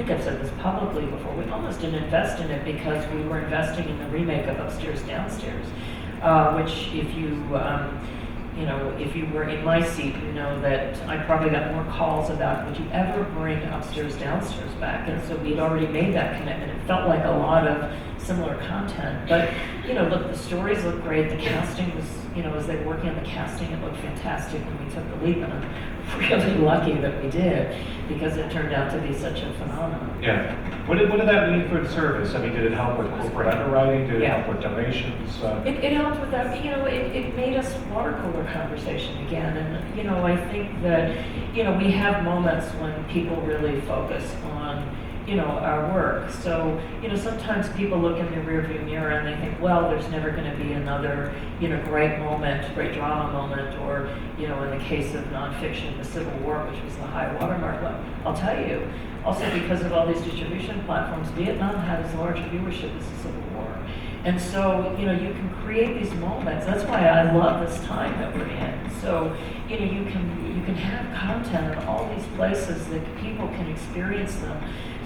think I've said this publicly before, we almost didn't invest in it because we were investing in the remake of Upstairs Downstairs, which if you were in my seat, you know that I probably got more calls about, would you ever bring Upstairs Downstairs back? And so we'd already made that commitment. It felt like a lot of similar content. But, look, the stories look great. The casting was, as they were working on the casting, it looked fantastic when we took the leap. And I'm really lucky that we did, because it turned out to be such a phenomenon. Yeah. What did that mean for the service? I mean, did it help with corporate underwriting? Did it help with donations? It helped with that. It made us water cooler conversation again. And, I think that, we have moments when people really focus on, our work. So, sometimes people look in the rearview mirror and they think, well, there's never going to be another, great moment, great drama moment, or, in the case of nonfiction, the Civil War, which was the high watermark. Well, I'll tell you, also because of all these distribution platforms, Vietnam had as large a viewership as the Civil War. And so, you can create these moments. That's why I love this time that we're in. So, you can have content in all these places that people can experience them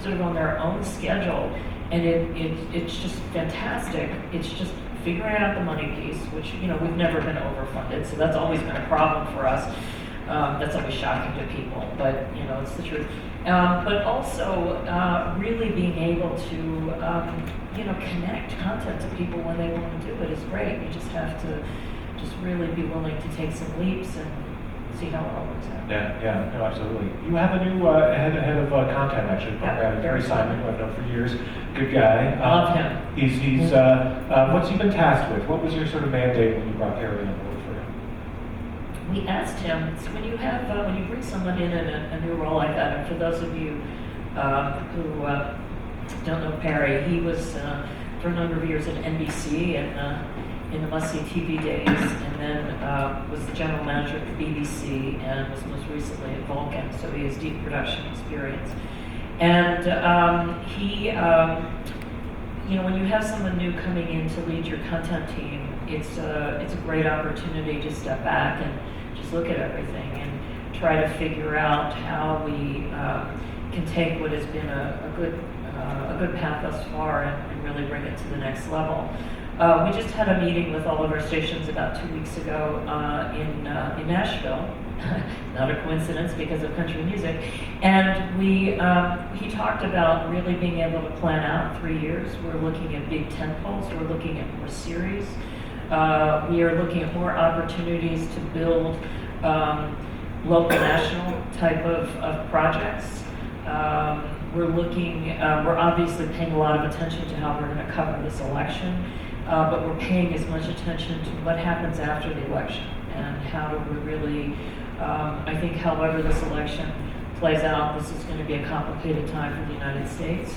sort of on their own schedule, and it's just fantastic. It's just figuring out the money piece, which we've never been overfunded, so that's always been a problem for us. That's always shocking to people, but it's the truth. But also really being able to connect content to people when they want to do it is great. You just have to just really be willing to take some leaps and see how it all works out. Yeah, no, absolutely. You have a new head of content, actually, Gary Simon, who I've known for years. Good guy. Love him. He's what's he been tasked with? What was your sort of mandate when you brought Gary on board for him? We asked him, so when you bring someone in a new role like that, and for those of you who don't know Perry, he was for a number of years at NBC and in the must-see TV days, and then was the general manager at the BBC, and was most recently at Vulcan, so he has deep production experience. And when you have someone new coming in to lead your content team, it's a great opportunity to step back and just look at everything and try to figure out how we can take what has been a good path thus far and really bring it to the next level. We just had a meeting with all of our stations about 2 weeks ago in Nashville. Not a coincidence because of country music. And he talked about really being able to plan out 3 years. We're looking at big tentpoles. We're looking at more series. We are looking at more opportunities to build local, national type of projects. We're obviously paying a lot of attention to how we're going to cover this election. But we're paying as much attention to what happens after the election and how do we really, I think however this election plays out, this is going to be a complicated time for the United States.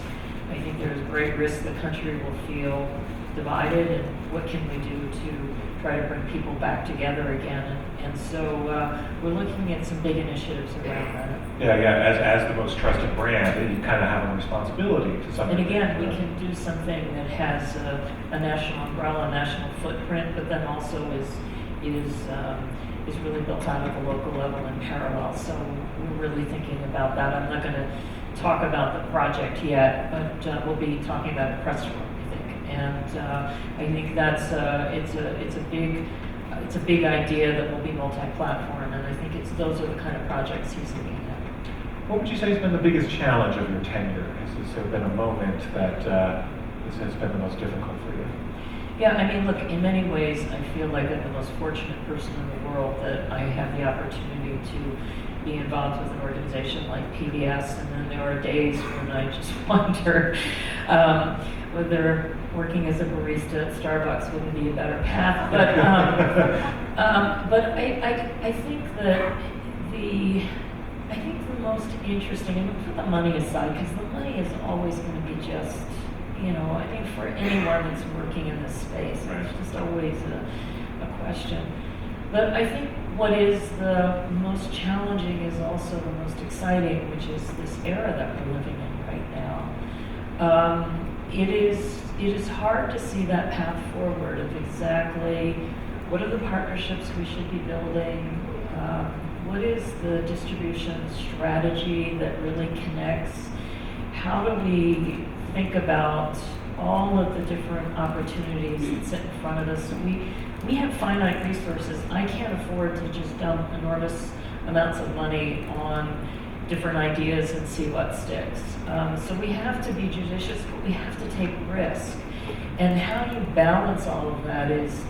I think there's great risk the country will feel divided, and what can we do to try to bring people back together again. And so we're looking at some big initiatives around that. Yeah, as the most trusted brand, you kind of have a responsibility to something. And again, we can do something that has a national umbrella, a national footprint, but then also is really built out at the local level in parallel. So we're really thinking about that. I'm not going to talk about the project yet, but we'll be talking about it press room, I think. And I think that's it's a big idea that will be multi-platform, and I think those are the kind of projects he's looking at. What would you say has been the biggest challenge of your tenure? Has there been a moment that has been the most difficult for you? Yeah, I mean, look, in many ways, I feel like I'm the most fortunate person in the world that I have the opportunity to be involved with an organization like PBS, and then there are days when I just wonder whether working as a barista at Starbucks wouldn't be a better path. But I think that the most interesting, and put the money aside, because the money is always going to be just, I think for anyone that's working in this space, it's just always a question. But I think what is the most challenging is also the most exciting, which is this era that we're living in right now. It is hard to see that path forward of exactly what are the partnerships we should be building, what is the distribution strategy that really connects, how do we think about all of the different opportunities that sit in front of us? We have finite resources. I can't afford to just dump enormous amounts of money on different ideas and see what sticks. So we have to be judicious, but we have to take risk. And how you balance all of that is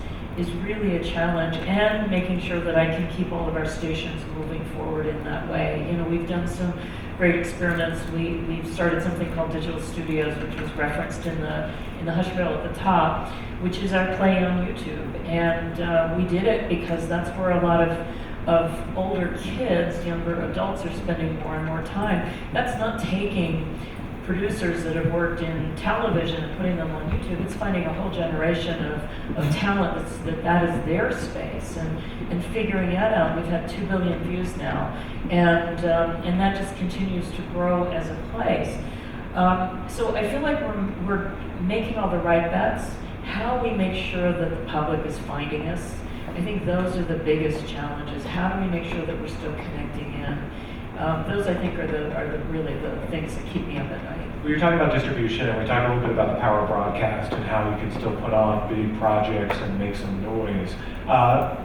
really a challenge, and making sure that I can keep all of our stations moving forward in that way. You know, we've done some great experiments. We've started something called Digital Studios, which was referenced in the hush bill at the top, which is our play on YouTube. And we did it because that's where a lot of older kids, younger adults, are spending more and more time. That's not taking producers that have worked in television and putting them on YouTube. It's finding a whole generation of talent that is their space, and figuring that out. We've had 2 billion views now, and that just continues to grow as a place. So I feel like we're making all the right bets. How we make sure that the public is finding us, I think those are the biggest challenges. How do we make sure that we're still connecting in? Those, I think, are really the things that keep me up at night. Well, you're talking about distribution, and we talked a little bit about the power of broadcast and how you can still put on big projects and make some noise.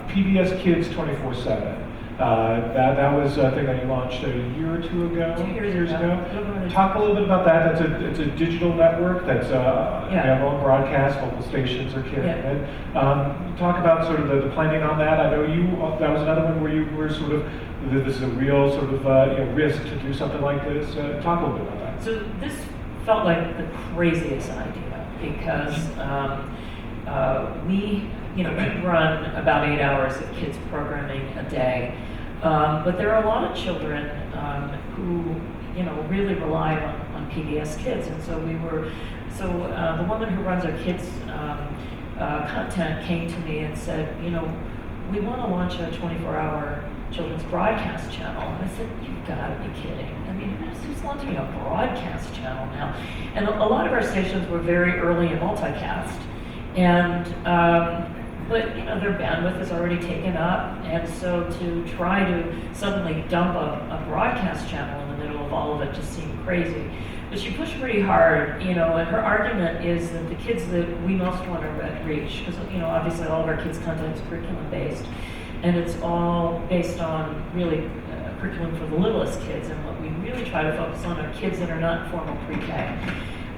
PBS Kids 24/7. That was a thing that you launched a year or two ago. 2 years ago. Talk a little bit about that. It's a digital network that's available on broadcast, local stations are carrying it. Talk about sort of the planning on that. I know that was another one where you were sort of, this is a real sort of risk to do something like this. Talk a little bit about that. So this felt like the craziest idea because we run about 8 hours of kids programming a day, but there are a lot of children who really rely on PBS Kids, and so the woman who runs our kids content came to me and said, we want to launch a 24-hour children's broadcast channel. And I said, you've got to be kidding. I mean, who's launching a broadcast channel now? And a lot of our stations were very early in multicast. And, but their bandwidth is already taken up. And so to try to suddenly dump a broadcast channel in the middle of all of it just seemed crazy. But she pushed pretty hard, and her argument is that the kids that we most want to reach, because, obviously all of our kids' content is curriculum-based, and it's all based on really curriculum for the littlest kids, and what we really try to focus on are kids that are not formal pre-K.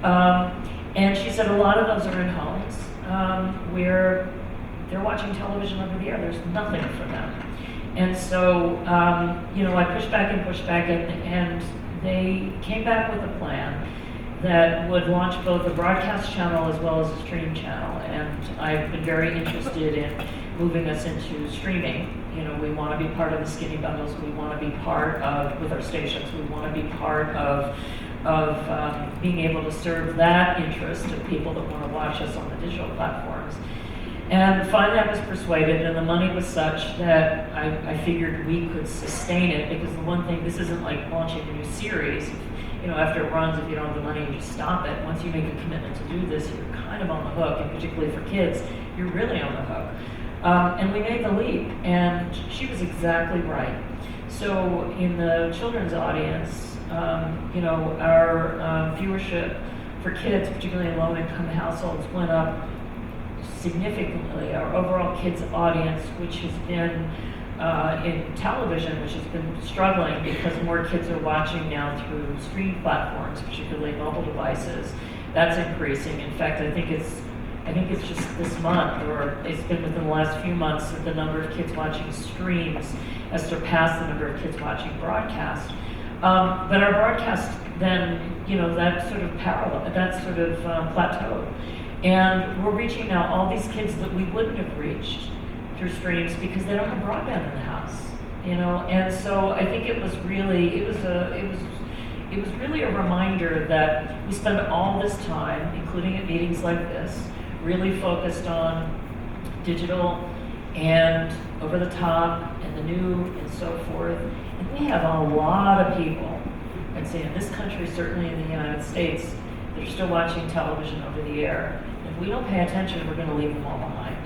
And she said a lot of those are in homes where they're watching television over the air. There's nothing for them. And so, I pushed back, and they came back with a plan that would launch both a broadcast channel as well as a stream channel. And I've been very interested in moving us into streaming. We want to be part of the skinny bundles. We want to be part of, with our stations, we want to be part of being able to serve that interest of people that want to watch us on the digital platforms. And finally I was persuaded, and the money was such that I figured we could sustain it, because the one thing, this isn't like launching a new series. After it runs, if you don't have the money, you just stop it. Once you make a commitment to do this, you're kind of on the hook, and particularly for kids, you're really on the hook. And we made the leap, and she was exactly right. So in the children's audience, our viewership for kids, particularly in low-income households, went up significantly. Our overall kids audience, which has been in television, which has been struggling because more kids are watching now through stream platforms, particularly mobile devices, that's increasing. In fact, I think it's just this month, or it's been within the last few months, that the number of kids watching streams has surpassed the number of kids watching broadcast. But our broadcast then, that sort of plateaued. And we're reaching now all these kids that we wouldn't have reached through streams because they don't have broadband in the house, And so I think it was really a reminder that we spend all this time, including at meetings like this, really focused on digital and over the top and the new and so forth. And we have a lot of people, I'd say in this country, certainly in the United States, that are still watching television over the air. If we don't pay attention, we're going to leave them all behind.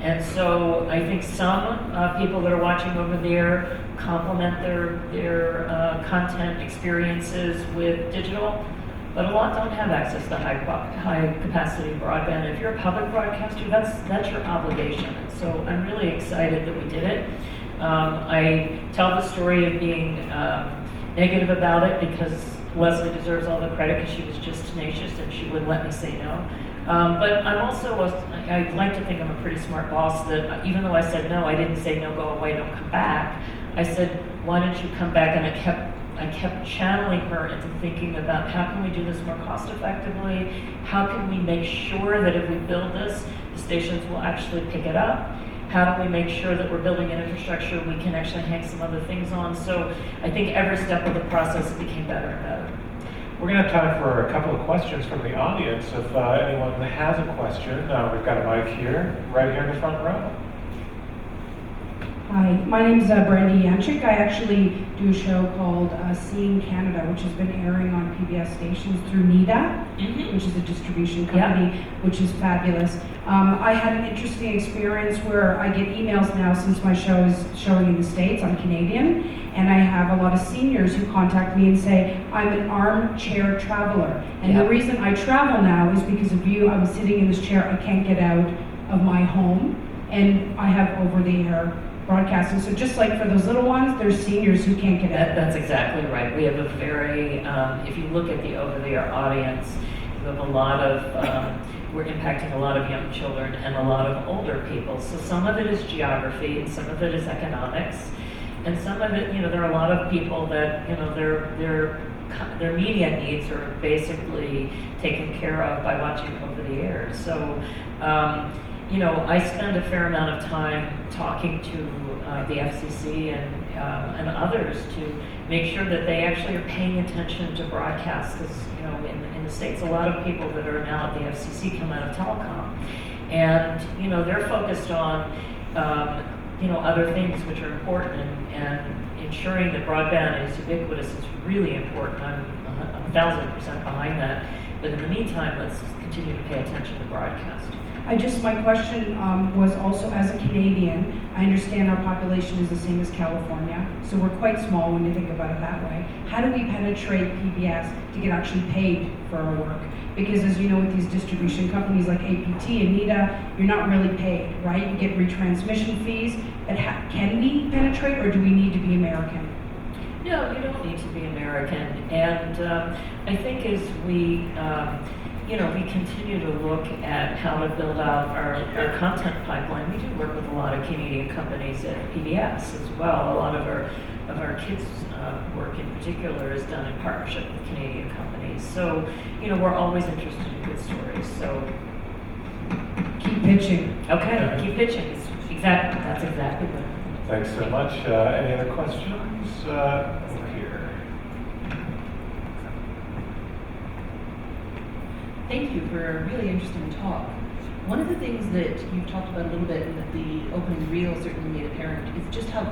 And so I think some people that are watching over there complement their content experiences with digital. but a lot don't have access to high capacity broadband. If you're a public broadcaster, that's your obligation. And so I'm really excited that we did it. I tell the story of being negative about it because Leslie deserves all the credit because she was just tenacious and she wouldn't let me say no. But I'm also, I like to think I'm a pretty smart boss that even though I said no, I didn't say no, go away, don't come back. I said, why don't you come back? And I kept channeling her into thinking about how can we do this more cost effectively? How can we make sure that if we build this, the stations will actually pick it up? How do we make sure that we're building an infrastructure we can actually hang some other things on? So I think every step of the process it became better and better. We're going to have time for a couple of questions from the audience. If anyone has a question, we've got a mic here, right here in the front row. Hi, my name is Brandy Yanchik. I actually do a show called Seeing Canada, which has been airing on PBS stations through NIDA, which is a distribution company, which is fabulous. I had an interesting experience where I get emails now since my show is showing in the States. I'm Canadian, and I have a lot of seniors who contact me and say, I'm an armchair traveler. And the reason I travel now is because of you. I'm sitting in this chair, I can't get out of my home, and I have over-the-air broadcasting. So just like for those little ones, there's seniors who can't get out. That's exactly right. We have a very, if you look at the over-the-air audience, we have a lot of, we're impacting a lot of young children and a lot of older people. So some of it is geography and some of it is economics. And some of it, there are a lot of people that, their media needs are basically taken care of by watching over the air. So, I spend a fair amount of time talking to the FCC and others to make sure that they actually are paying attention to broadcasts. Because in the States, a lot of people that are now at the FCC come out of telecom, and they're focused on other things which are important, and ensuring that broadband is ubiquitous is really important. I'm 1,000% behind that. But in the meantime, let's continue to pay attention to broadcast. My question was also, as a Canadian, I understand our population is the same as California, so we're quite small when you think about it that way. How do we penetrate PBS to get actually paid for our work? Because as you know, with these distribution companies like APT and NIDA, you're not really paid, right? You get retransmission fees, but can we penetrate, or do we need to be American? No, you don't need to be American. And I think as we continue to look at how to build out our content pipeline. We do work with a lot of Canadian companies at PBS as well. A lot of our kids' work in particular is done in partnership with Canadian companies. So, we're always interested in good stories. So keep pitching. Okay, keep pitching. Exactly. That's exactly what. Thanks so much. Any other questions? Over here. Thank you for a really interesting talk. One of the things that you've talked about a little bit and that the opening reel certainly made apparent is just how vast